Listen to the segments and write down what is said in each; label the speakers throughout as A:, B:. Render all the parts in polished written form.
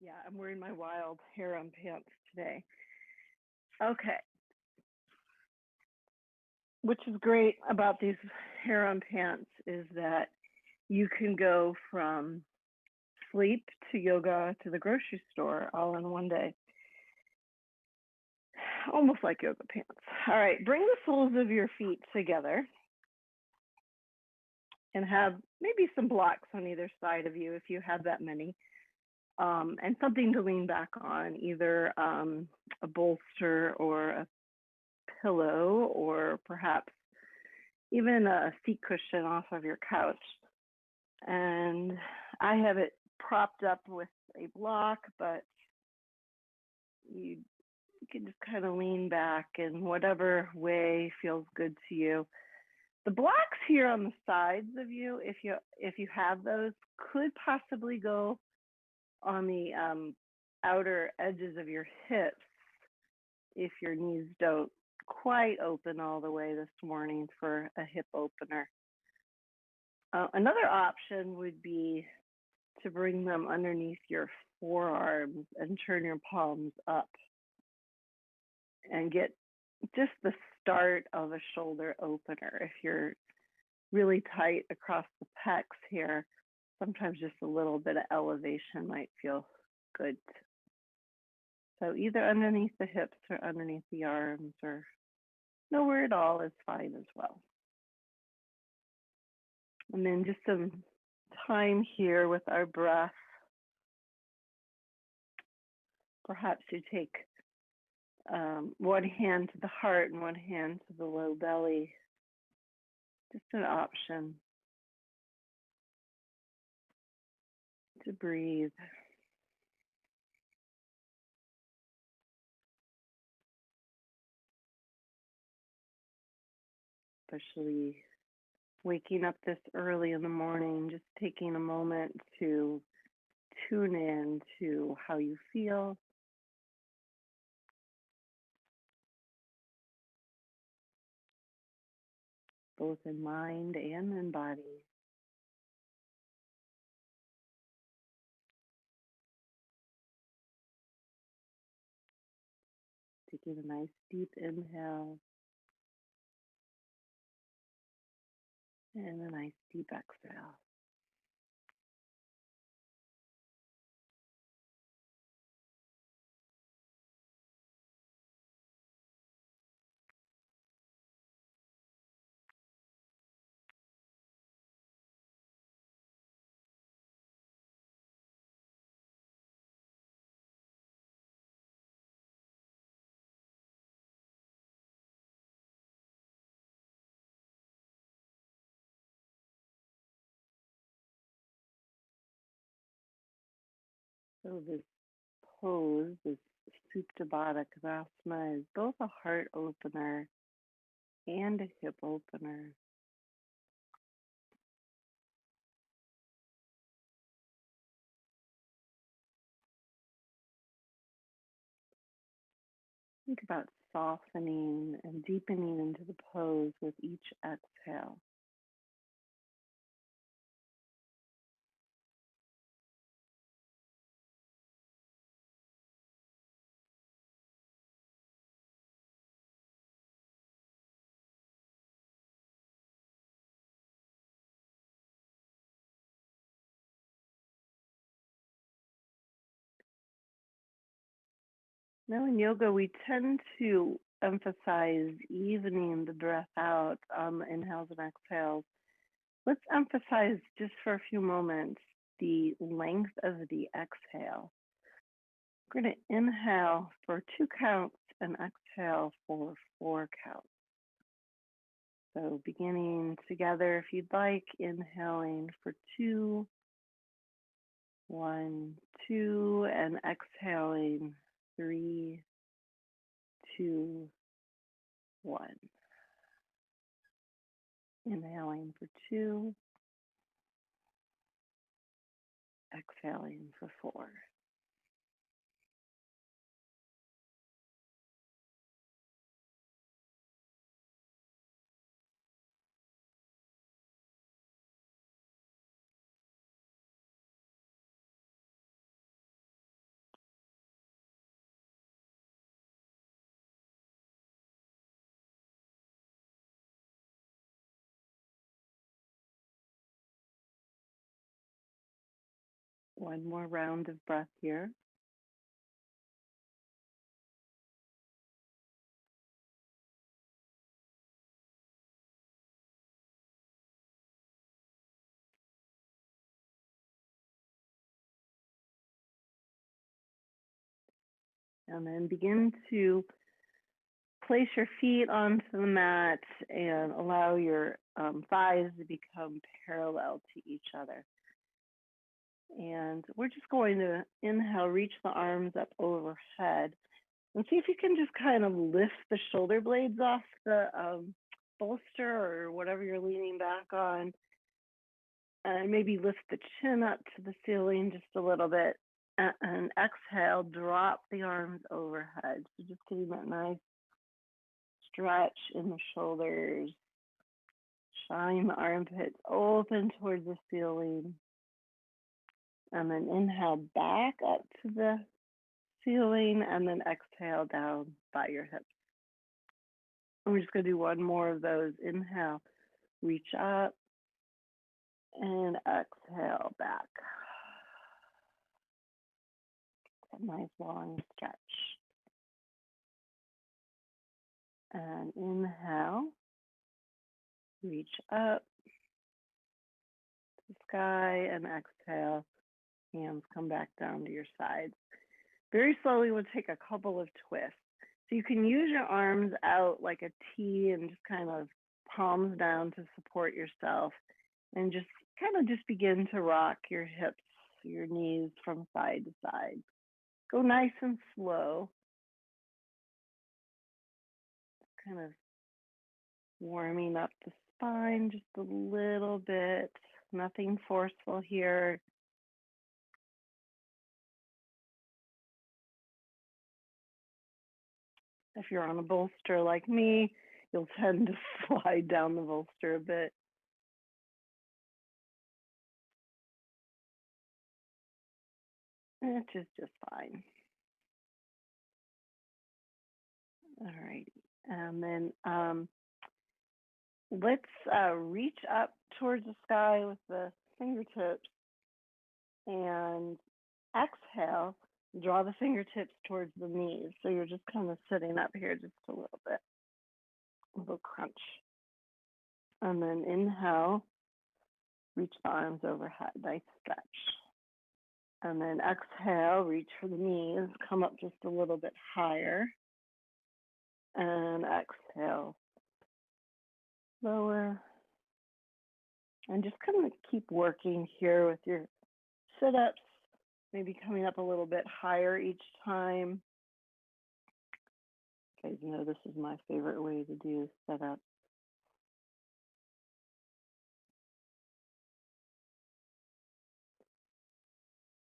A: Yeah, I'm wearing my wild harem pants today. Okay. Which is great about these harem pants is that you can go from sleep to yoga to the grocery store all in one day. Almost like yoga pants. All right, bring the soles of your feet together and have maybe some blocks on either side of you if you have that many. And something to lean back on, either a bolster or a pillow, or perhaps even a seat cushion off of your couch. And I have it propped up with a block, but you can just kind of lean back in whatever way feels good to you. The blocks here on the sides of you, if you have those, could possibly go on the outer edges of your hips if your knees don't quite open all the way this morning for a hip opener. Another option would be to bring them underneath your forearms and turn your palms up and get just the start of a shoulder opener. If you're really tight across the pecs here, sometimes just a little bit of elevation might feel good. So either underneath the hips or underneath the arms, or nowhere at all is fine as well. And then just some time here with our breath. Perhaps you take one hand to the heart and one hand to the low belly. Just an option to breathe. Especially waking up this early in the morning, just taking a moment to tune in to how you feel. Both in mind and in body. Taking a nice deep inhale and a nice deep exhale. So this pose, this Supta Baddha Konasana, is both a heart opener and a hip opener. Think about softening and deepening into the pose with each exhale. Now in yoga, we tend to emphasize evening the breath out on the inhales and exhales. Let's emphasize just for a few moments the length of the exhale. We're going to inhale for 2 counts and exhale for 4 counts. So beginning together, if you'd like, inhaling for 2, 1, 2, and exhaling 3, 2, 1. Inhaling for 2, exhaling for 4. One more round of breath here. And then begin to place your feet onto the mat and allow your thighs to become parallel to each other. And we're just going to inhale, reach the arms up overhead, and see if you can just kind of lift the shoulder blades off the bolster or whatever you're leaning back on. And maybe lift the chin up to the ceiling just a little bit. And exhale, drop the arms overhead. So just getting that nice stretch in the shoulders. Shine the armpits open towards the ceiling. And then inhale back up to the ceiling and then exhale down by your hips. And we're just going to do one more of those. Inhale, reach up and exhale back. A nice long stretch. And inhale, reach up to the sky and exhale. Hands come back down to your sides. Very slowly, we'll take a couple of twists. So you can use your arms out like a T and just kind of palms down to support yourself and just kind of just begin to rock your hips, your knees from side to side. Go nice and slow. Kind of warming up the spine just a little bit. Nothing forceful here. If you're on a bolster like me, you'll tend to slide down the bolster a bit. Which is just fine. All right. And then let's reach up towards the sky with the fingertips and exhale, draw the fingertips towards the knees. So you're just kind of sitting up here just a little bit, a little crunch. And then inhale, reach the arms overhead, nice stretch. And then exhale, reach for the knees, come up just a little bit higher. And exhale, lower. And just kind of keep working here with your sit-ups, maybe coming up a little bit higher each time. You guys know this is my favorite way to do sit-ups.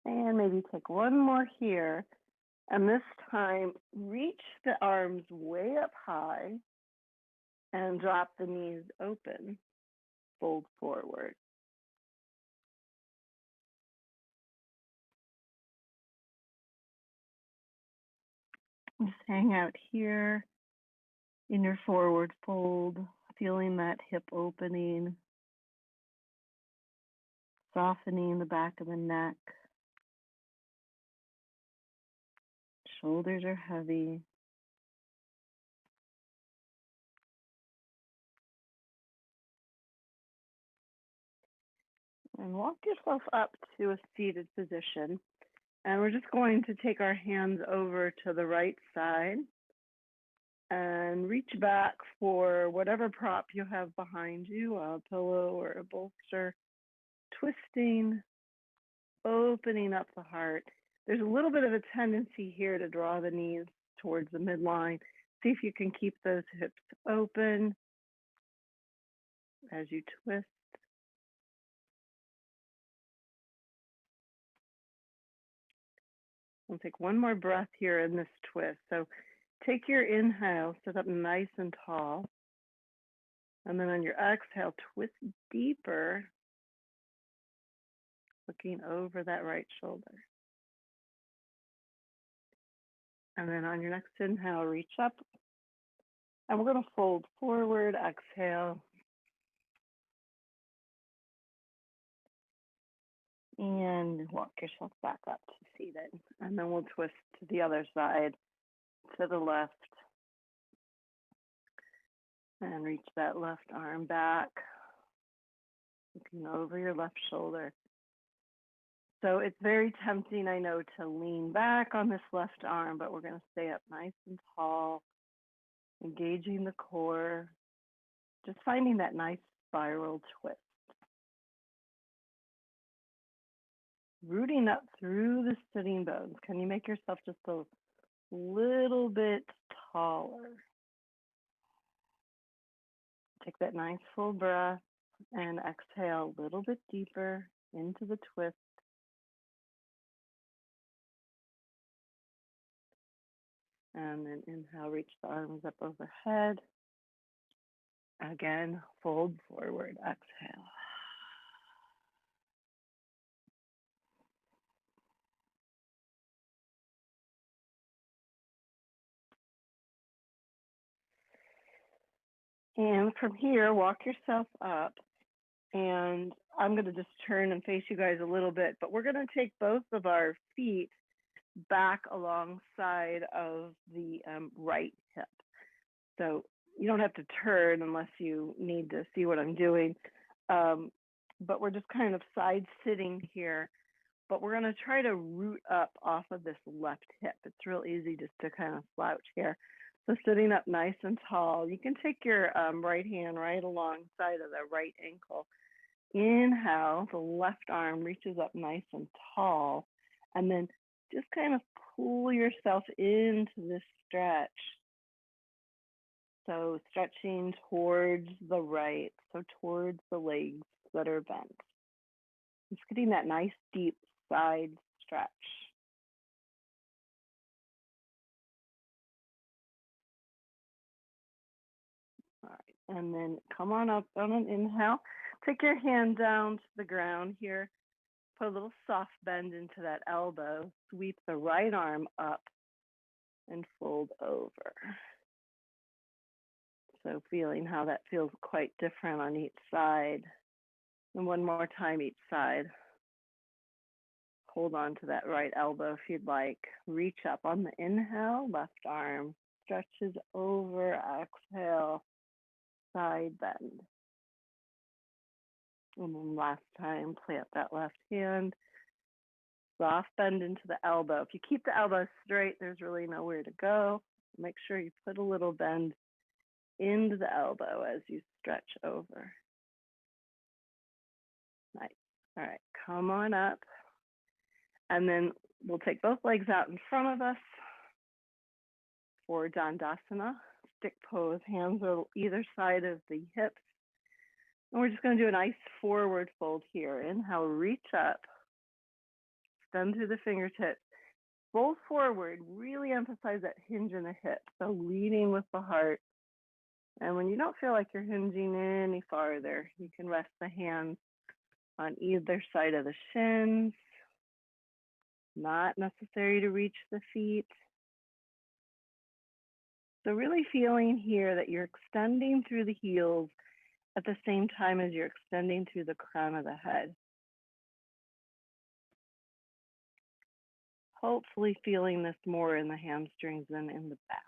A: And maybe take one more here. And this time, reach the arms way up high and drop the knees open. Fold forward. Just hang out here in your forward fold, feeling that hip opening, softening the back of the neck. Shoulders are heavy. And walk yourself up to a seated position. And we're just going to take our hands over to the right side and reach back for whatever prop you have behind you, a pillow or a bolster, twisting, opening up the heart. There's a little bit of a tendency here to draw the knees towards the midline. See if you can keep those hips open as you twist. We'll take one more breath here in this twist. So take your inhale, sit up nice and tall. And then on your exhale, twist deeper, looking over that right shoulder. And then on your next inhale, reach up. And we're going to fold forward, exhale. And walk yourself back up to seated. And then we'll twist to the other side, to the left. And reach that left arm back, looking over your left shoulder. So it's very tempting, I know, to lean back on this left arm, but we're going to stay up nice and tall, engaging the core, just finding that nice spiral twist. Rooting up through the sitting bones. Can you make yourself just a little bit taller? Take that nice full breath and exhale a little bit deeper into the twist. And then inhale, reach the arms up overhead. Again, fold forward, exhale. And from here, walk yourself up. And I'm going to just turn and face you guys a little bit, but we're going to take both of our feet back alongside of the right hip. So you don't have to turn unless you need to see what I'm doing. But we're just kind of side sitting here, but we're going to try to root up off of this left hip. It's real easy just to kind of slouch here. So sitting up nice and tall, you can take your right hand right alongside of the right ankle. Inhale, the left arm reaches up nice and tall, and then just kind of pull yourself into this stretch. So stretching towards the right, so towards the legs that are bent. Just getting that nice deep side stretch. All right, and then come on up on an inhale. Take your hand down to the ground here. Put a little soft bend into that elbow. Sweep the right arm up and fold over. So feeling how that feels quite different on each side. And one more time each side. Hold on to that right elbow if you'd like. Reach up on the inhale, left arm stretches over, exhale, side bend. And then last time, plant that left hand. Soft bend into the elbow. If you keep the elbow straight, there's really nowhere to go. Make sure you put a little bend into the elbow as you stretch over. Nice. All right, come on up. And then we'll take both legs out in front of us for Dandasana. Stick pose, hands are either side of the hips. And we're just going to do a nice forward fold here. Inhale, reach up, extend through the fingertips. Fold forward, really emphasize that hinge in the hip. So leading with the heart. And when you don't feel like you're hinging any farther, you can rest the hands on either side of the shins. Not necessary to reach the feet. So really feeling here that you're extending through the heels at the same time as you're extending through the crown of the head. Hopefully feeling this more in the hamstrings than in the back.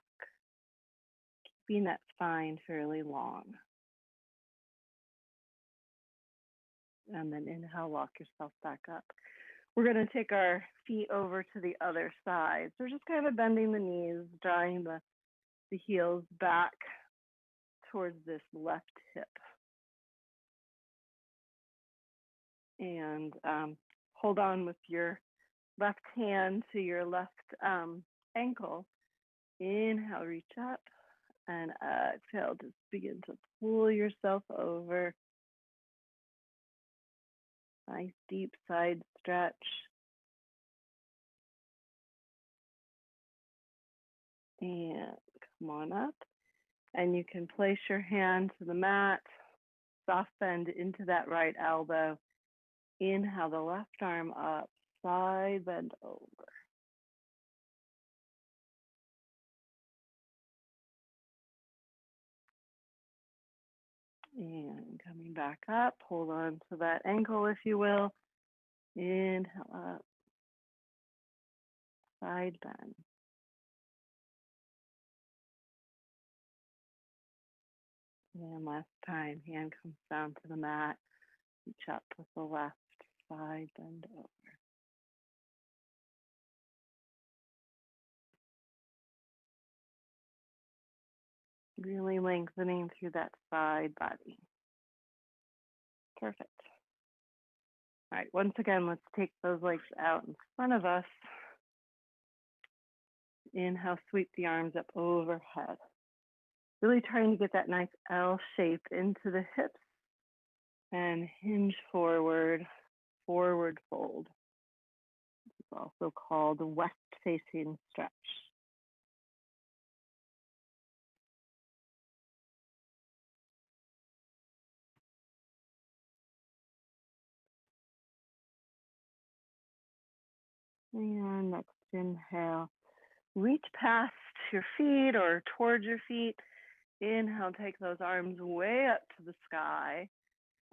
A: Keeping that spine fairly long. And then inhale, walk yourself back up. We're going to take our feet over to the other side. So we're just kind of bending the knees, drawing the heels back towards this left hip. And hold on with your left hand to your left ankle. Inhale, reach up, and exhale, just begin to pull yourself over. Nice deep side stretch. And come on up. And you can place your hand to the mat, soft bend into that right elbow. Inhale the left arm up, side bend over. And coming back up, hold on to that ankle if you will. Inhale up, side bend. And last time, hand comes down to the mat. Reach up with the left side, bend over. Really lengthening through that side body. Perfect. All right, once again, let's take those legs out in front of us. Inhale, sweep the arms up overhead. Really trying to get that nice L shape into the hips and hinge forward, forward fold. It's also called a west facing stretch. And next inhale, reach past your feet or towards your feet. Inhale, take those arms way up to the sky.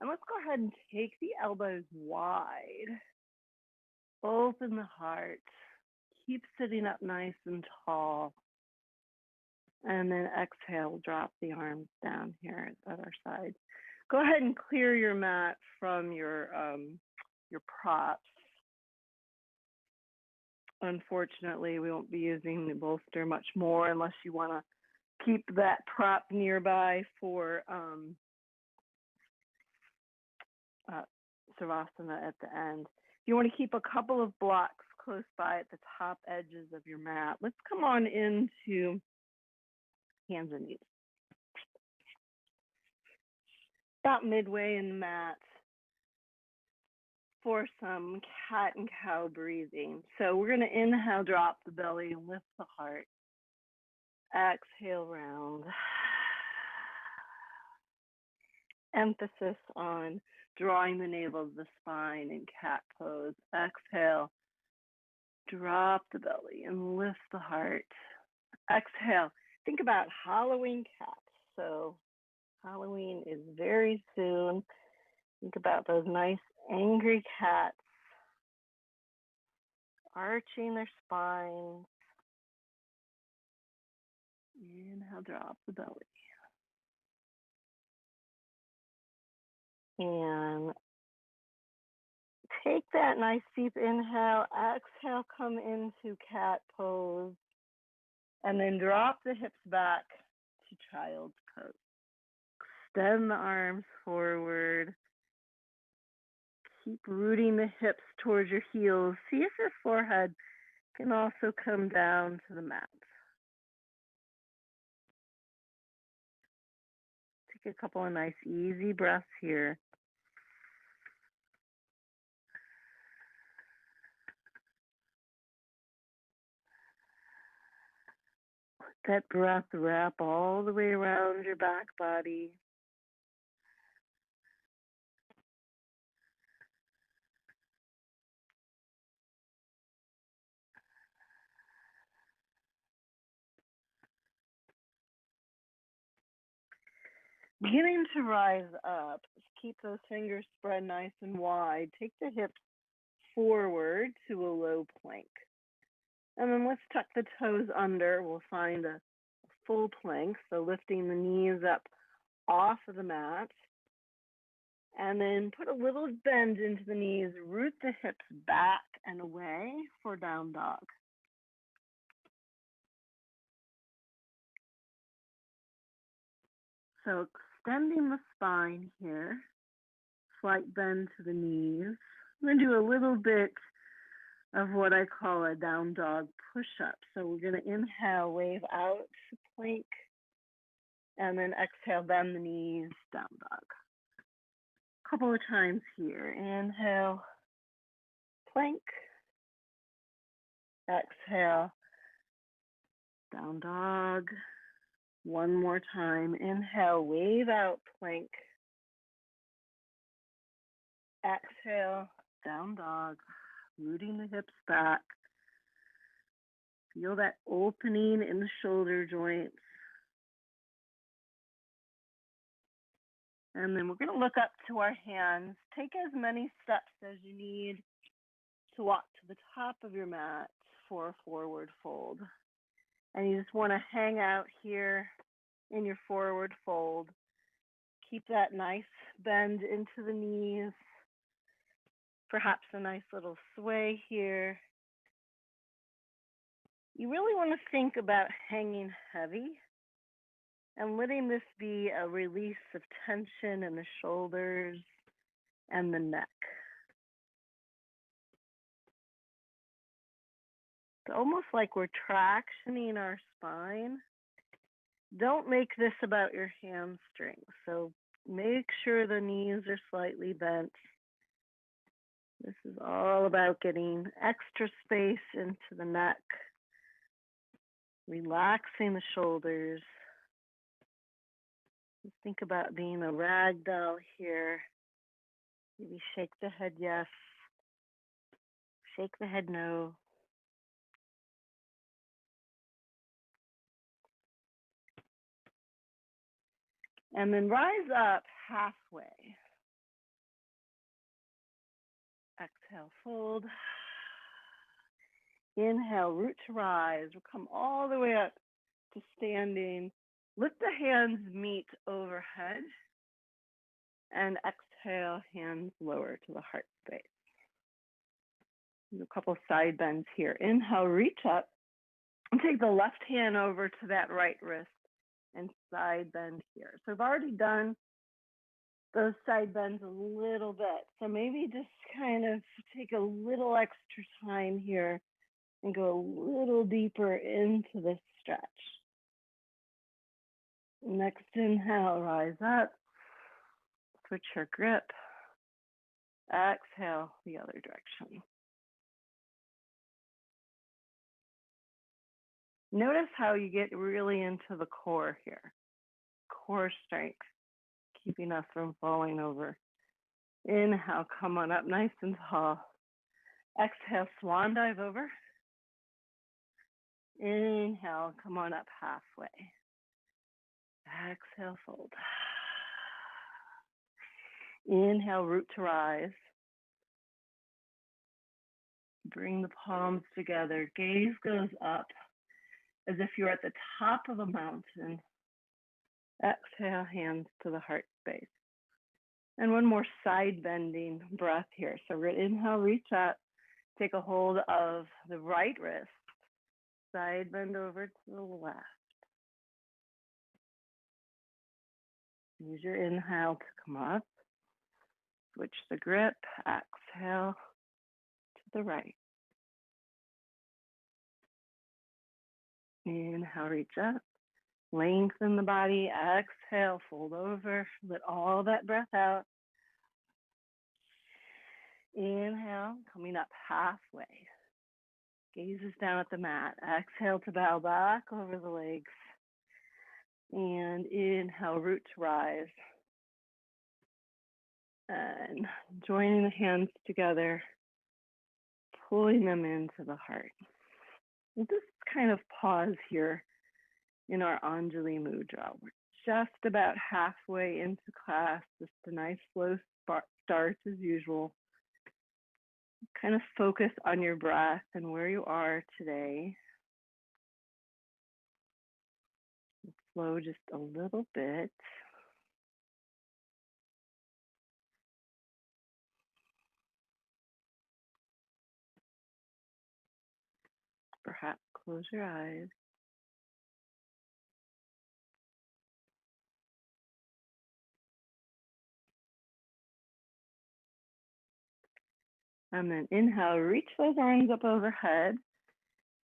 A: And let's go ahead and take the elbows wide. Open the heart. Keep sitting up nice and tall. And then exhale, drop the arms down here at our sides. Go ahead and clear your mat from your props. Unfortunately, we won't be using the bolster much more unless you want to keep that prop nearby for Savasana at the end. If you want to keep a couple of blocks close by at the top edges of your mat, let's come on into hands and knees. About midway in the mat for some cat and cow breathing. So we're going to inhale, drop the belly, lift the heart. Exhale, round. Emphasis on drawing the navel of the spine in cat pose. Exhale, drop the belly and lift the heart. Exhale, think about Halloween cats. So Halloween is very soon. Think about those nice angry cats arching their spines. Inhale, drop the belly. And take that nice deep inhale. Exhale, come into cat pose. And then drop the hips back to child's pose. Extend the arms forward. Keep rooting the hips towards your heels. See if your forehead can also come down to the mat. Take a couple of nice easy breaths here. Let that breath wrap all the way around your back body. Beginning to rise up. Keep those fingers spread nice and wide. Take the hips forward to a low plank. And then let's tuck the toes under. We'll find a full plank. So lifting the knees up off of the mat. And then put a little bend into the knees. Root the hips back and away for down dog. So extending the spine here. Slight bend to the knees. I'm going to do a little bit of what I call a down dog push-up. So we're going to inhale, wave out to plank, and then exhale, bend the knees, down dog. A couple of times here. Inhale, plank. Exhale, down dog. One more time. Inhale, wave out, plank. Exhale, down dog. Rooting the hips back. Feel that opening in the shoulder joints. And then we're going to look up to our hands. Take as many steps as you need to walk to the top of your mat for a forward fold. And you just want to hang out here in your forward fold. Keep that nice bend into the knees. Perhaps a nice little sway here. You really want to think about hanging heavy and letting this be a release of tension in the shoulders and the neck. It's almost like we're tractioning our spine. Don't make this about your hamstrings. So make sure the knees are slightly bent. This is all about getting extra space into the neck, relaxing the shoulders. Just think about being a rag doll here. Maybe shake the head yes, shake the head no. And then rise up halfway. Exhale, fold. Inhale, root to rise. We'll come all the way up to standing. Lift the hands meet overhead. And exhale, hands lower to the heart space. Do a couple side bends here. Inhale, reach up. And take the left hand over to that right wrist and side bend here. So I've already done those side bends a little bit. So maybe just kind of take a little extra time here and go a little deeper into this stretch. Next inhale, rise up. Switch your grip. Exhale the other direction. Notice how you get really into the core here. Core strength, keeping us from falling over. Inhale, come on up nice and tall. Exhale, swan dive over. Inhale, come on up halfway. Exhale, fold. Inhale, root to rise. Bring the palms together. Gaze goes up as if you're at the top of a mountain. Exhale, hands to the heart space. And one more side bending breath here. So we're gonna inhale, reach up, take a hold of the right wrist, side bend over to the left. Use your inhale to come up. Switch the grip, exhale to the right. Inhale, reach up, lengthen the body, exhale, fold over, let all that breath out. Inhale, coming up halfway. Gazes down at the mat. Exhale to bow back over the legs. And inhale, root to rise. And joining the hands together, pulling them into the heart. We'll just kind of pause here in our Anjali Mudra. We're just about halfway into class, just a nice slow start as usual. Kind of focus on your breath and where you are today. Slow just a little bit. Perhaps close your eyes. And then inhale, reach those arms up overhead.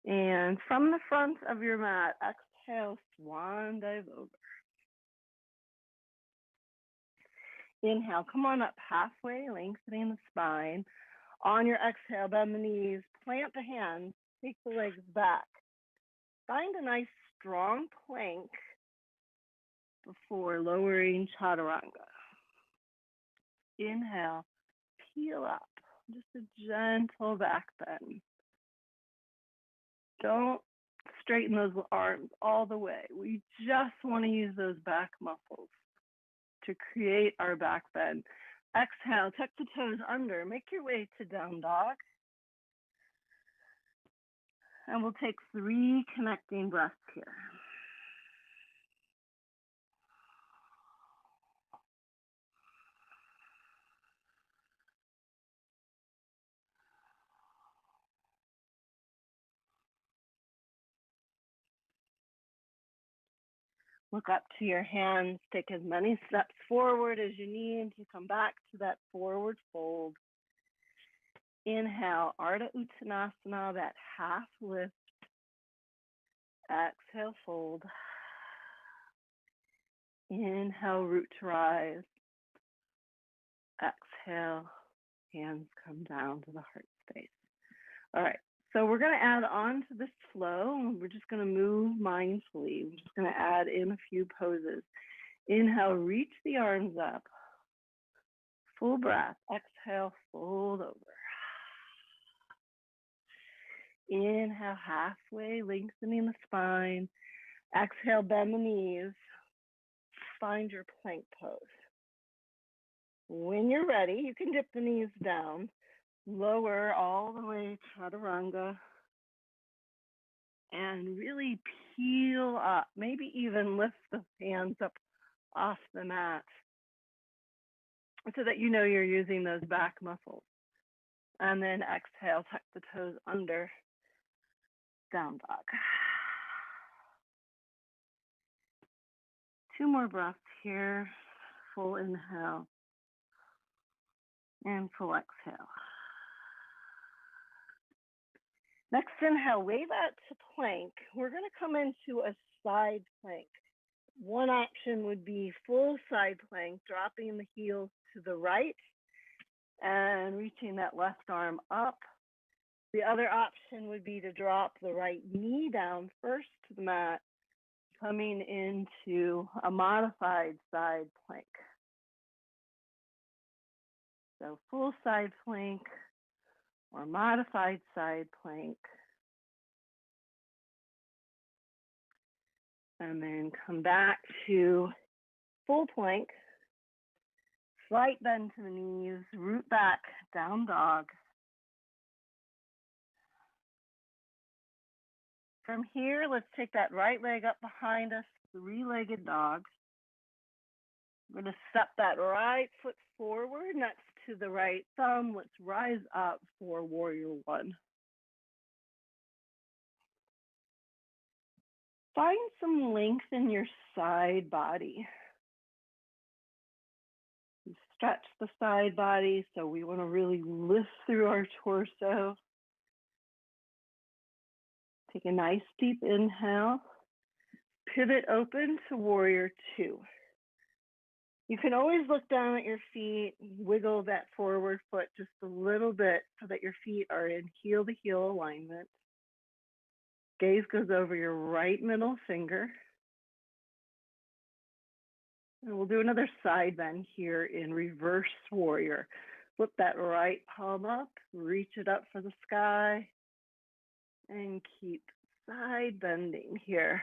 A: And from the front of your mat, exhale, swan dive over. Inhale, come on up halfway, lengthening the spine. On your exhale, bend the knees, plant the hands, take the legs back. Find a nice strong plank before lowering chaturanga. Inhale, peel up, just a gentle back bend. Don't straighten those arms all the way. We just want to use those back muscles to create our back bend. Exhale, tuck the toes under, make your way to down dog. And we'll take 3 connecting breaths here. Look up to your hands. Take as many steps forward as you need to come back to that forward fold. Inhale, Ardha Uttanasana, that half lift. Exhale, fold. Inhale, root to rise. Exhale, hands come down to the heart space. All right, so we're going to add on to this flow. We're just going to move mindfully. We're just going to add in a few poses. Inhale, reach the arms up. Full breath. Exhale, fold over. Inhale, halfway, lengthening the spine. Exhale, bend the knees. Find your plank pose. When you're ready, you can dip the knees down. Lower all the way, chaturanga. And really peel up. Maybe even lift the hands up off the mat so that you know you're using those back muscles. And then exhale, tuck the toes under, down dog. 2 more breaths here. Full inhale and full exhale. Next inhale, wave out to plank. We're going to come into a side plank. One option would be full side plank, dropping the heels to the right and reaching that left arm up. The other option would be to drop the right knee down first to the mat, coming into a modified side plank. So full side plank or modified side plank. And then come back to full plank. Slight bend to the knees, root back, down dog. From here, let's take that right leg up behind us, 3-legged dog. We're going to step that right foot forward next to the right thumb. Let's rise up for warrior 1. Find some length in your side body. You stretch the side body, so we want to really lift through our torso. Take a nice deep inhale. Pivot open to warrior 2. You can always look down at your feet, wiggle that forward foot just a little bit so that your feet are in heel-to-heel alignment. Gaze goes over your right middle finger. And we'll do another side bend here in reverse warrior. Flip that right palm up, reach it up for the sky, and keep side bending here.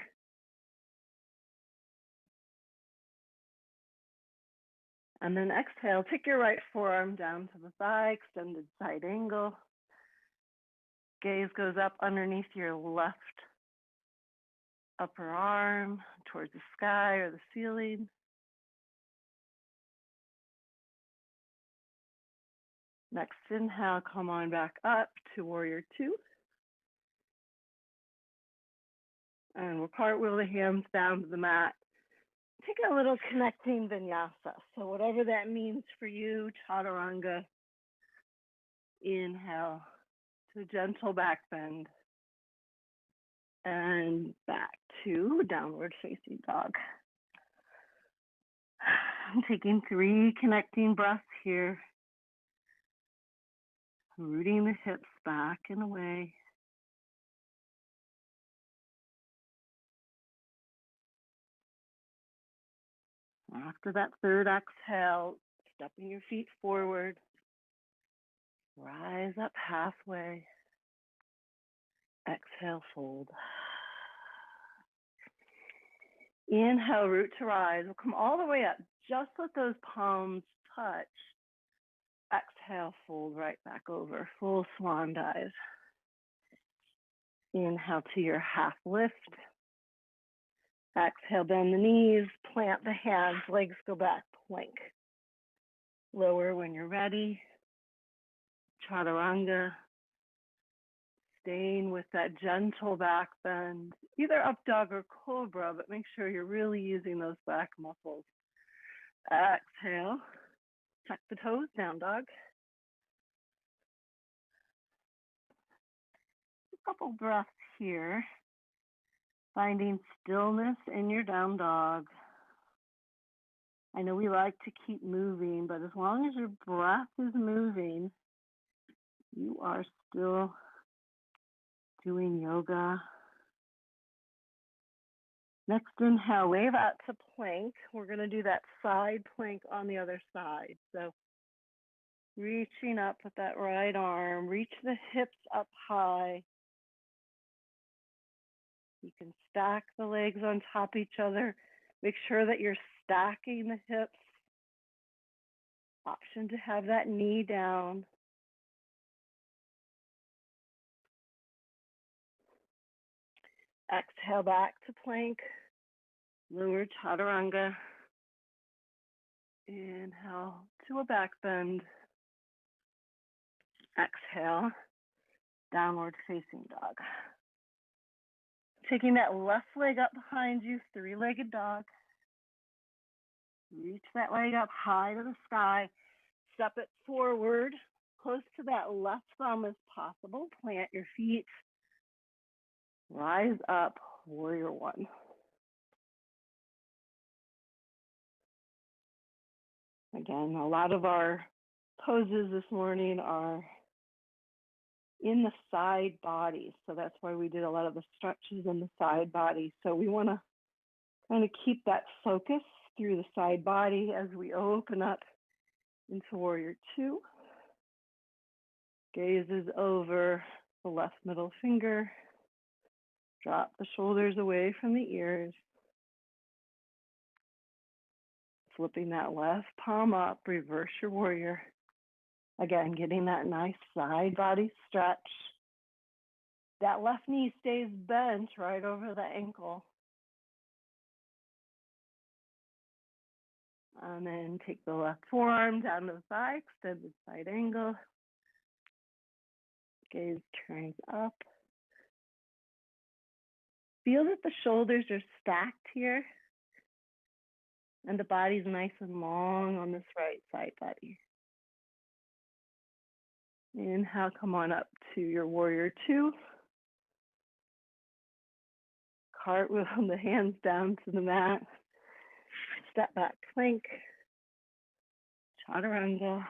A: And then exhale, take your right forearm down to the thigh, extended side angle. Gaze goes up underneath your left upper arm towards the sky or the ceiling. Next inhale, come on back up to warrior 2. And we'll cartwheel the hands down to the mat. Take a little connecting vinyasa. So whatever that means for you, chaturanga. Inhale to gentle back bend. And back to downward facing dog. I'm taking 3 connecting breaths here. Rooting the hips back and away. After that third exhale, stepping your feet forward. Rise up halfway. Exhale, fold. Inhale, root to rise. We'll come all the way up. Just let those palms touch. Exhale, fold right back over. Full swan dive. Inhale to your half lift. Exhale, bend the knees, plant the hands, legs go back, plank. Lower when you're ready. Chaturanga. Staying with that gentle back bend, either up dog or cobra, but make sure you're really using those back muscles. Exhale, tuck the toes, down dog. A couple breaths here, finding stillness in your down dog. I know we like to keep moving, but as long as your breath is moving, you are still doing yoga. Next inhale, wave out to plank. We're going to do that side plank on the other side. So reaching up with that right arm, reach the hips up high. You can stack the legs on top of each other. Make sure that you're stacking the hips. Option to have that knee down. Exhale back to plank. Lower chaturanga. Inhale to a back bend. Exhale, downward facing dog. Taking that left leg up behind you, three-legged dog. Reach that leg up high to the sky. Step it forward, close to that left thumb as possible. Plant your feet. Rise up, warrior one. Again, a lot of our poses this morning are in the side body. So that's why we did a lot of the stretches in the side body. So we want to kind of keep that focus through the side body as we open up into warrior two. Gaze is over the left middle finger. Drop the shoulders away from the ears. Flipping that left palm up, reverse your warrior. Again, getting that nice side body stretch. That left knee stays bent right over the ankle. And then take the left forearm down to the thigh, extended side angle. Gaze turns up. Feel that the shoulders are stacked here. And the body's nice and long on this right side body. Inhale, come on up to your warrior two. Cartwheel the hands down to the mat. Step back plank. Chaturanga.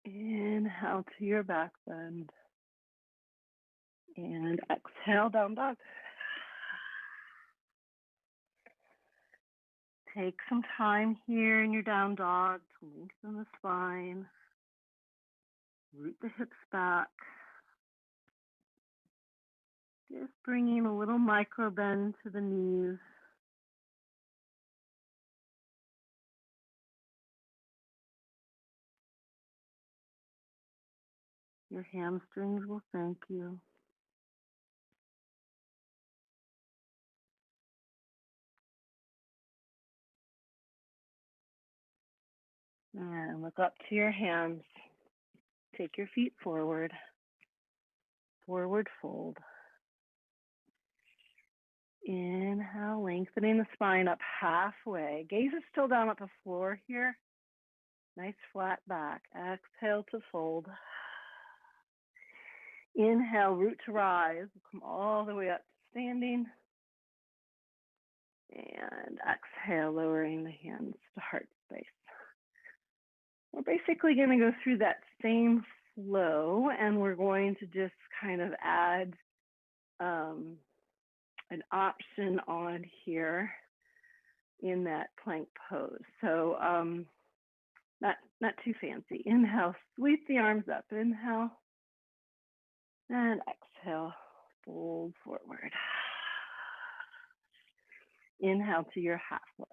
A: Inhale to your back bend. And exhale, down dog. Take some time here in your down dog to lengthen the spine. Root the hips back. Just bringing a little micro bend to the knees. Your hamstrings will thank you. And look up to your hands. Take your feet forward. Forward fold. Inhale, lengthening the spine up halfway. Gaze is still down at the floor here. Nice flat back. Exhale to fold. Inhale, root to rise. Come all the way up to standing. And exhale, lowering the hands to heart space. We're basically going to go through that same flow, and we're going to just kind of add an option on here in that plank pose. So not too fancy. Inhale, sweep the arms up. Inhale, and exhale, fold forward. Inhale to your half lift.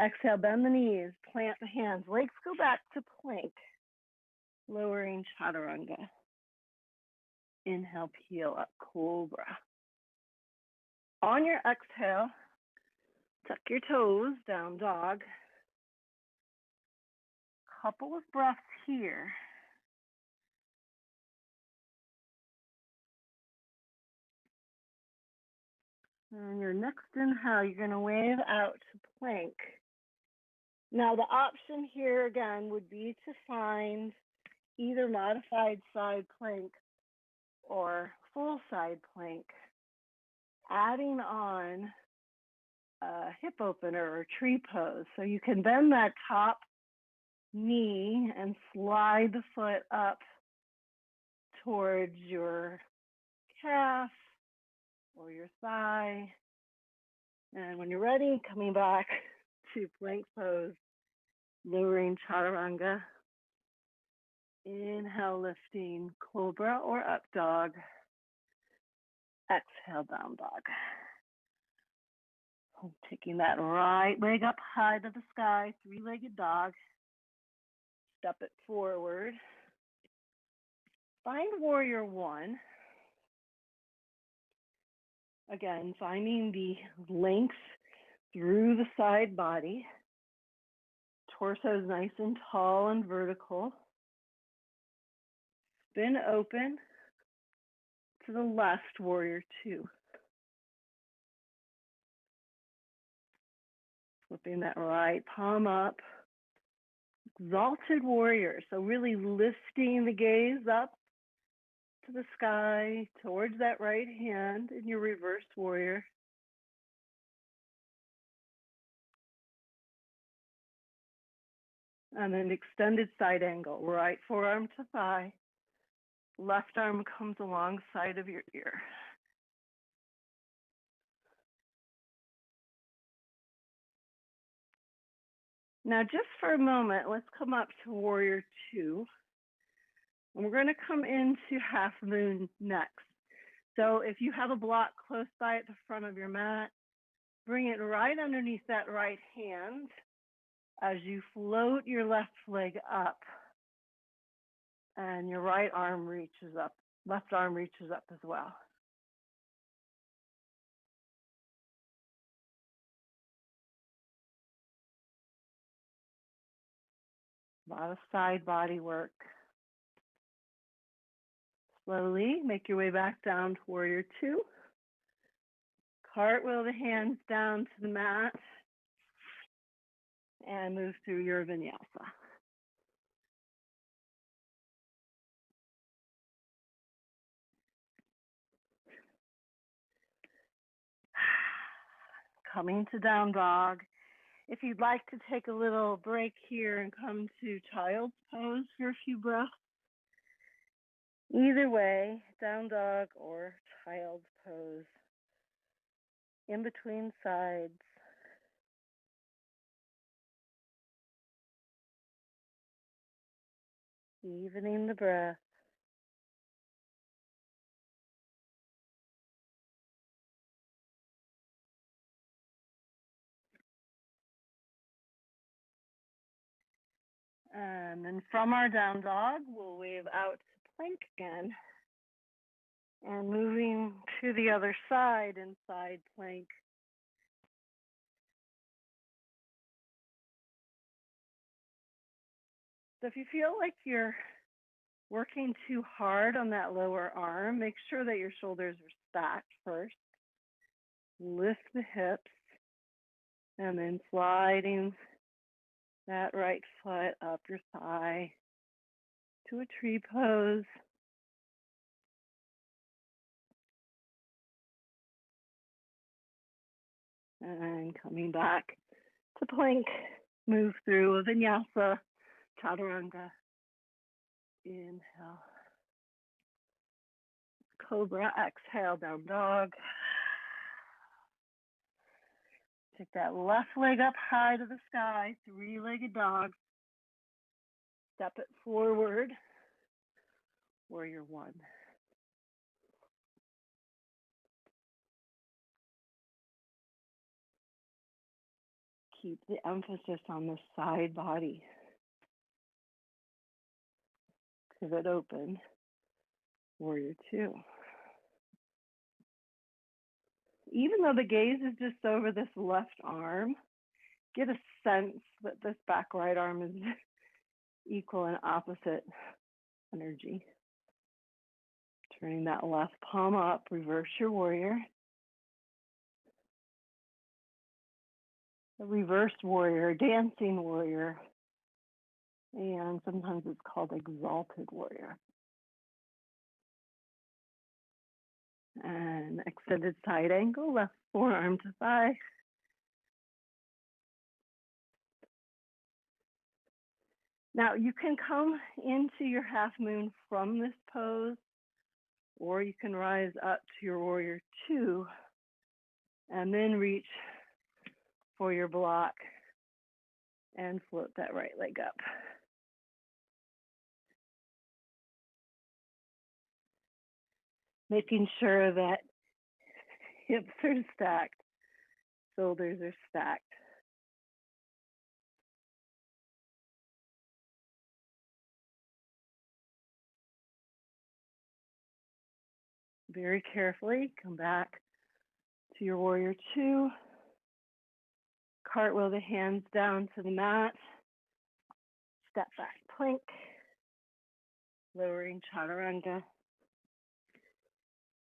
A: Exhale, bend the knees, plant the hands, legs go back to plank, lowering chaturanga. Inhale, peel up, cobra. On your exhale, tuck your toes, down dog. Couple of breaths here. And your next inhale, you're going to wave out to plank. Now, the option here again would be to find either modified side plank or full side plank, adding on a hip opener or tree pose. So you can bend that top knee and slide the foot up towards your calf or your thigh. And when you're ready, coming back to plank pose, lowering chaturanga. Inhale, lifting cobra or up dog. Exhale, down dog. Taking that right leg up high to the sky, three-legged dog. Step it forward. Find warrior one. Again, finding the length through the side body. Torso is nice and tall and vertical. Spin open to the left, warrior two. Flipping that right palm up. Exalted warrior. So really lifting the gaze up to the sky towards that right hand in your reversed warrior. And then extended side angle. Right forearm to thigh. Left arm comes alongside of your ear. Now, just for a moment, let's come up to warrior two. And we're going to come into half moon next. So if you have a block close by at the front of your mat, bring it right underneath that right hand as you float your left leg up. And your right arm reaches up, left arm reaches up as well. A lot of side body work. Slowly make your way back down to warrior two. Cartwheel the hands down to the mat and move through your vinyasa. Coming to down dog. If you'd like to take a little break here and come to child's pose for a few breaths, either way, down dog or child's pose, in between sides. Evening the breath. And then from our down dog, we'll wave out to plank again. And moving to the other side in side plank. So if you feel like you're working too hard on that lower arm, make sure that your shoulders are stacked first. Lift the hips and then sliding that right foot up your thigh to a tree pose. And coming back to plank, move through a vinyasa, chaturanga. Inhale. Cobra, exhale, down dog. Take that left leg up high to the sky, three-legged dog. Step it forward, warrior one. Keep the emphasis on the side body. Pivot open. Warrior two. Even though the gaze is just over this left arm, get a sense that this back right arm is equal and opposite energy. Turning that left palm up, reverse your warrior. The reverse warrior, dancing warrior, and sometimes it's called exalted warrior. And extended side angle, left forearm to thigh. Now you can come into your half moon from this pose, or you can rise up to your warrior two and then reach for your block and float that right leg up. Making sure that hips are stacked, shoulders are stacked. Very carefully, come back to your warrior two. Cartwheel the hands down to the mat. Step back plank. Lowering chaturanga.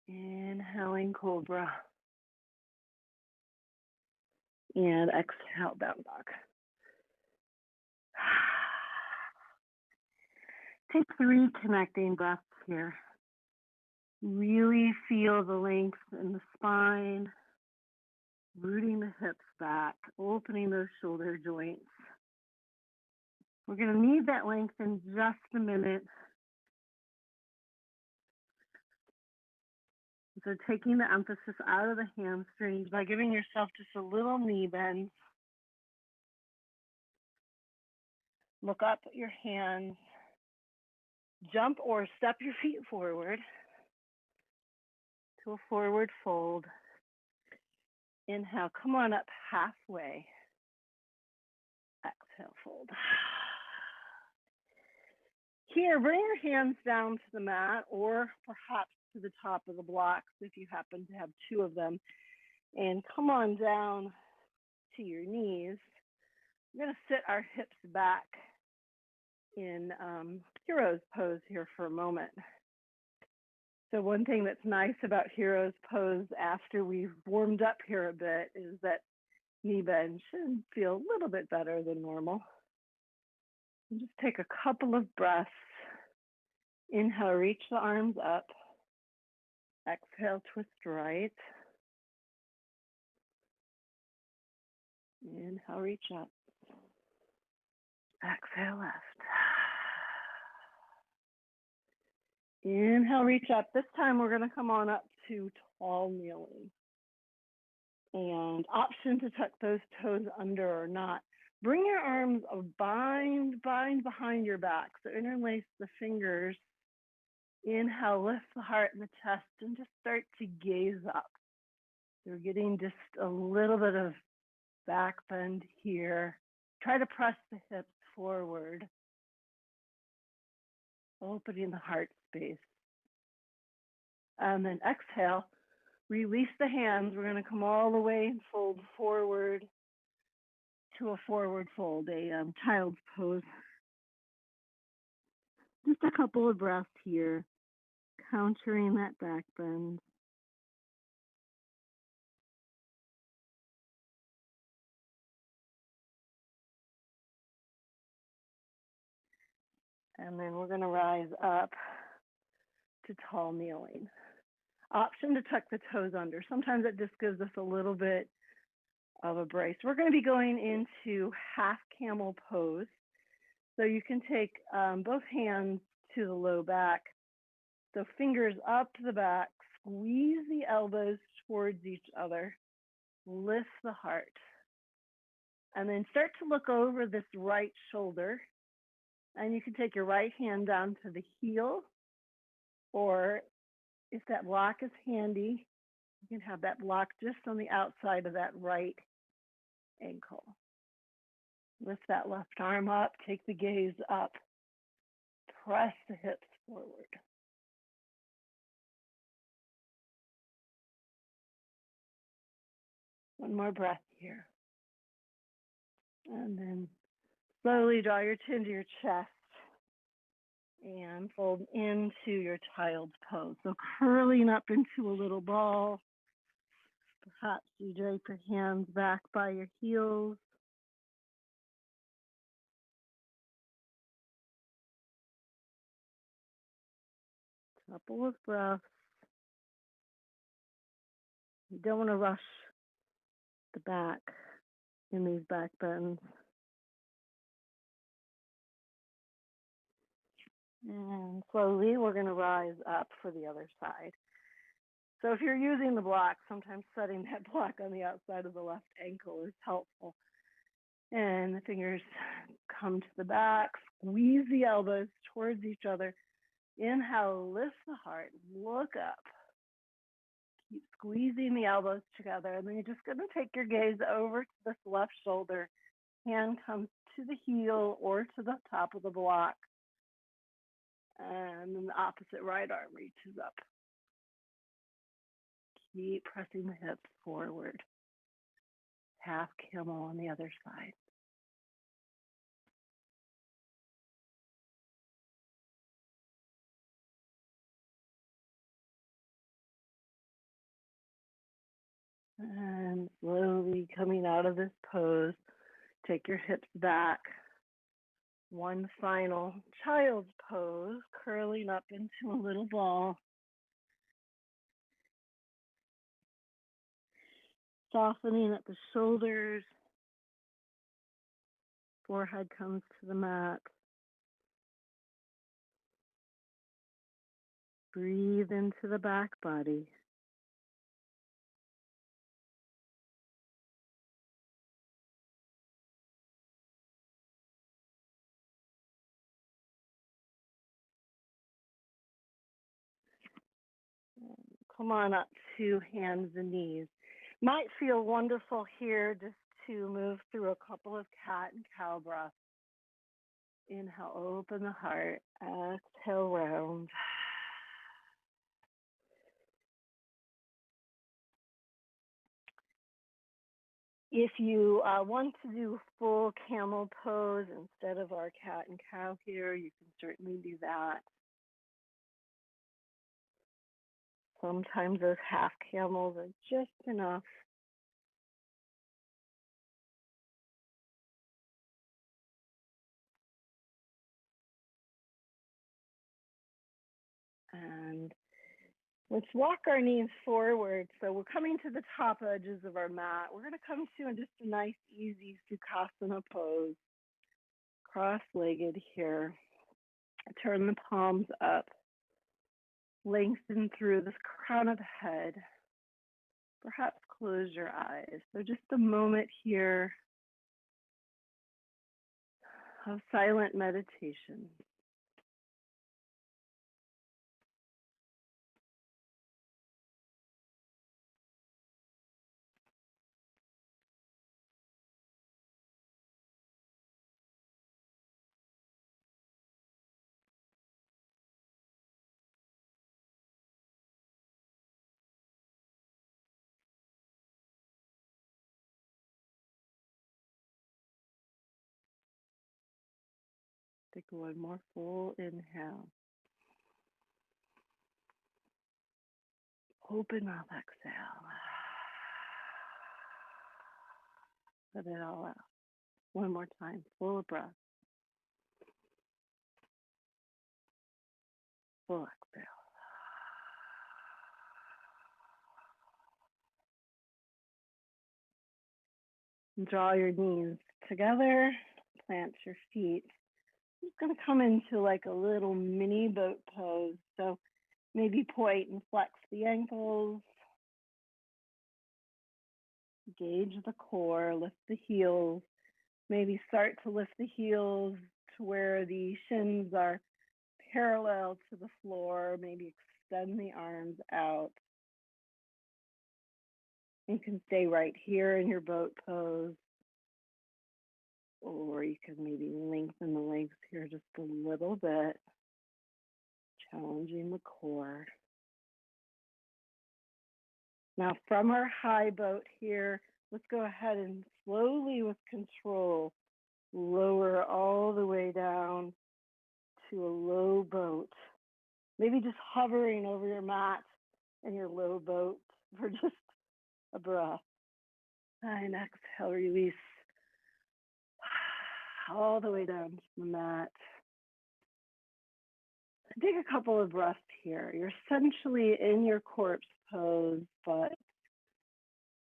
A: Inhaling cobra. And exhale, down dog. Take 3 connecting breaths here. Really feel the length in the spine, rooting the hips back, opening those shoulder joints. We're going to need that length in just a minute. So taking the emphasis out of the hamstrings by giving yourself just a little knee bend. Look up at your hands. Jump or step your feet forward to a forward fold. Inhale, come on up halfway. Exhale, fold. Here, bring your hands down to the mat or perhaps to the top of the blocks if you happen to have 2 of them. And come on down to your knees. We're going to sit our hips back in hero's pose here for a moment. So one thing that's nice about hero's pose after we've warmed up here a bit is that knee bend should feel a little bit better than normal. And just take a couple of breaths. Inhale, reach the arms up. Exhale, twist right. Inhale, reach up. Exhale, left. Inhale, reach up. This time we're going to come on up to tall kneeling. And option to tuck those toes under or not. Bring your arms bind behind your back. So interlace the fingers. Inhale, lift the heart and the chest and just start to gaze up. You're getting just a little bit of back bend here. Try to press the hips forward. Opening the heart space. And then exhale, release the hands. We're going to come all the way and fold forward to a forward fold, a child's pose. Just a couple of breaths here, countering that back bend. And then we're going to rise up to tall kneeling. Option to tuck the toes under. Sometimes it just gives us a little bit of a brace. We're going to be going into half camel pose. So you can take both hands to the low back. So fingers up to the back, squeeze the elbows towards each other, lift the heart. And then start to look over this right shoulder. And you can take your right hand down to the heel, or if that block is handy, you can have that block just on the outside of that right ankle. Lift that left arm up, take the gaze up, press the hips forward. One more breath here. And then slowly draw your chin to your chest and fold into your child's pose. So curling up into a little ball. Perhaps you drape your hands back by your heels. Couple of breaths. You don't want to rush the back in these back bends. And slowly we're going to rise up for the other side. So if you're using the block, sometimes setting that block on the outside of the left ankle is helpful. And the fingers come to the back, squeeze the elbows towards each other. Inhale, lift the heart, look up. Keep squeezing the elbows together. And then you're just going to take your gaze over to this left shoulder. Hand comes to the heel or to the top of the block. And then the opposite right arm reaches up. Keep pressing the hips forward. Half camel on the other side. And slowly coming out of this pose, take your hips back. One final child's pose, curling up into a little ball. Softening at the shoulders. Forehead comes to the mat. Breathe into the back body. Come on up to hands and knees. Might feel wonderful here just to move through a couple of cat and cow breaths. Inhale, open the heart. Exhale, round. If you want to do full camel pose instead of our cat and cow here, you can certainly do that. Sometimes those half camels are just enough. And let's walk our knees forward. So we're coming to the top edges of our mat. We're going to come to just a nice, easy Sukhasana pose. Cross-legged here. Turn the palms up. Lengthen through the crown of the head. Perhaps close your eyes. So just a moment here of silent meditation. Take one more full inhale. Open mouth, exhale. Let it all out. One more time, full of breath. Full exhale. And draw your knees together, plant your feet. I'm just going to come into like a little mini boat pose. So maybe point and flex the ankles. Gauge the core, lift the heels. Maybe start to lift the heels to where the shins are parallel to the floor. Maybe extend the arms out. You can stay right here in your boat pose. Or you can maybe lengthen the legs here just a little bit, challenging the core. Now from our high boat here, Let's go ahead and slowly, with control, lower all the way down to a low boat. Maybe just hovering over your mat in your low boat for just a breath. And exhale, release all the way down to the mat. Take a couple of breaths here. You're essentially in your corpse pose, but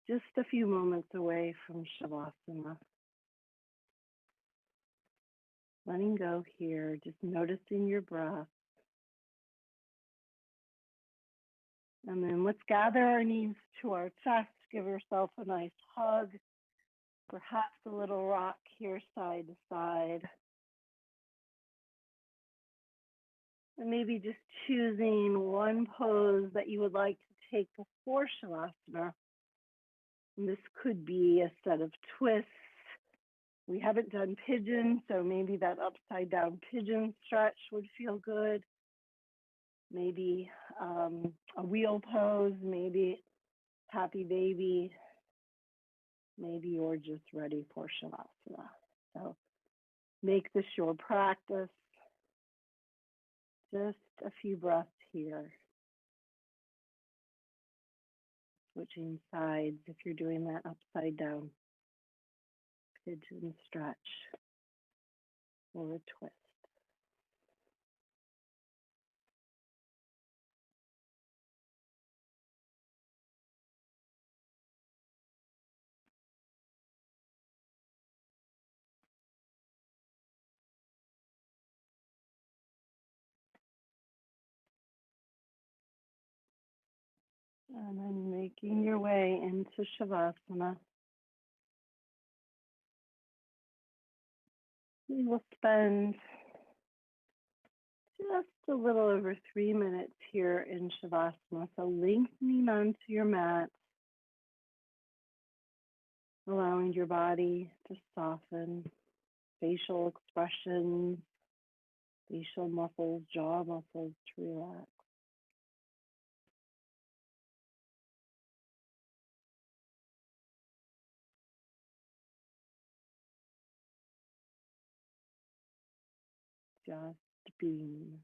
A: just a few moments away from Shavasana. Letting go here, just noticing your breath. And then let's gather our knees to our chest. Give yourself a nice hug. Perhaps a little rock here side to side. And maybe just choosing one pose that you would like to take before Shavasana. And this could be a set of twists. We haven't done pigeon, so maybe that upside down pigeon stretch would feel good. Maybe a wheel pose, maybe happy baby. Maybe you're just ready for Shavasana. So make this your practice. Just a few breaths here. Switching sides if you're doing that upside down pigeon stretch or a twist. And then making your way into Shavasana. We will spend just a little over 3 minutes here in Shavasana. So lengthening onto your mat, allowing your body to soften, facial expressions, facial muscles, jaw muscles to relax. Just being.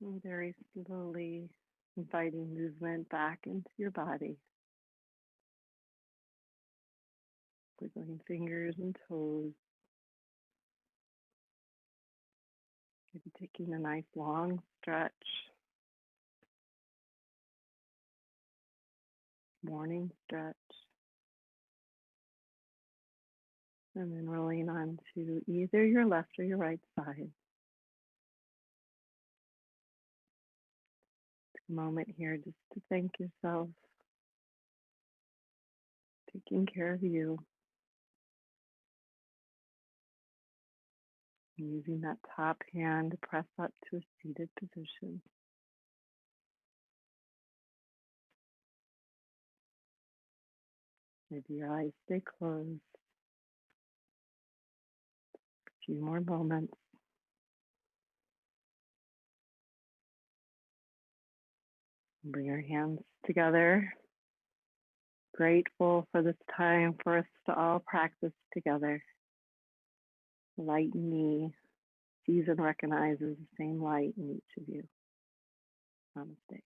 A: And very slowly inviting movement back into your body. Wiggling fingers and toes. Maybe taking a nice long stretch. Morning stretch. And then rolling on to either your left or your right side. Take a moment here just to thank yourself. Taking care of you. Using that top hand to press up to a seated position. Maybe your eyes stay closed. A few more moments. Bring your hands together. Grateful for this time for us to all practice together. Light in me sees and recognizes the same light in each of you. Namaste.